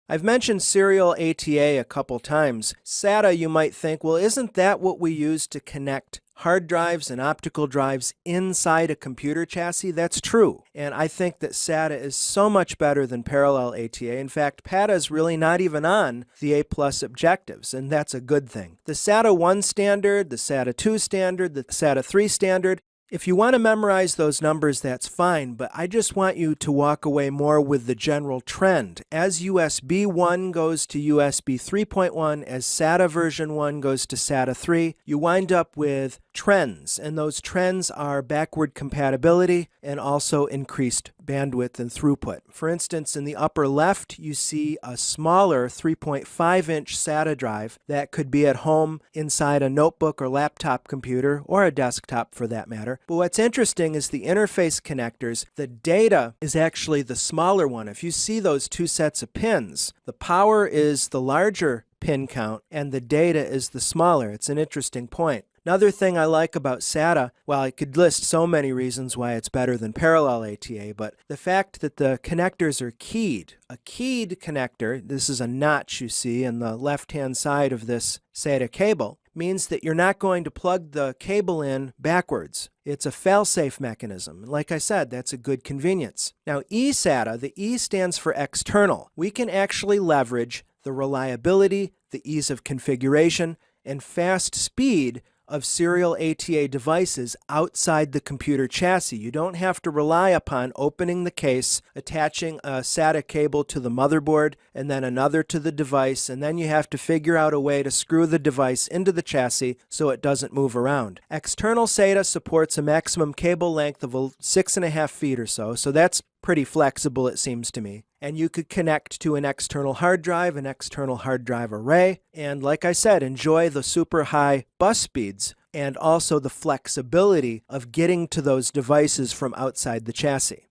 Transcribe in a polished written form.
I've mentioned serial ATA a couple times. SATA, you might think, well, isn't that what we use to connect hard drives and optical drives inside a computer chassis? That's true. And I think that SATA is so much better than parallel ATA. In fact, PATA is really not even on the A+ objectives, and that's a good thing. The SATA 1 standard, the SATA 2 standard, the SATA 3 standard, if you want to memorize those numbers, that's fine, but I just want you to walk away more with the general trend. As USB 1 goes to USB 3.1, as SATA version 1 goes to SATA 3, you wind up with trends, and those trends are backward compatibility and also increased bandwidth and throughput. For instance, in the upper left, you see a smaller 3.5-inch SATA drive that could be at home inside a notebook or laptop computer, or a desktop for that matter. But what's interesting is the interface connectors. The data is actually the smaller one. If you see those two sets of pins, the power is the larger pin count and the data is the smaller. It's an interesting point. Another thing I like about SATA, well, I could list so many reasons why it's better than parallel ATA, but the fact that the connectors are keyed. A keyed connector, this is a notch you see on the left-hand side of this SATA cable, means that you're not going to plug the cable in backwards. It's a fail-safe mechanism. Like I said, that's a good convenience. Now, eSATA, the E stands for external. We can actually leverage the reliability, the ease of configuration, and fast speed of serial ATA devices outside the computer chassis. You don't have to rely upon opening the case, attaching a SATA cable to the motherboard, and then another to the device, and then you have to figure out a way to screw the device into the chassis so it doesn't move around. External SATA supports a maximum cable length of 6.5 feet or so that's pretty flexible, it seems to me. And you could connect to an external hard drive array, and like I said, enjoy the super high bus speeds and also the flexibility of getting to those devices from outside the chassis.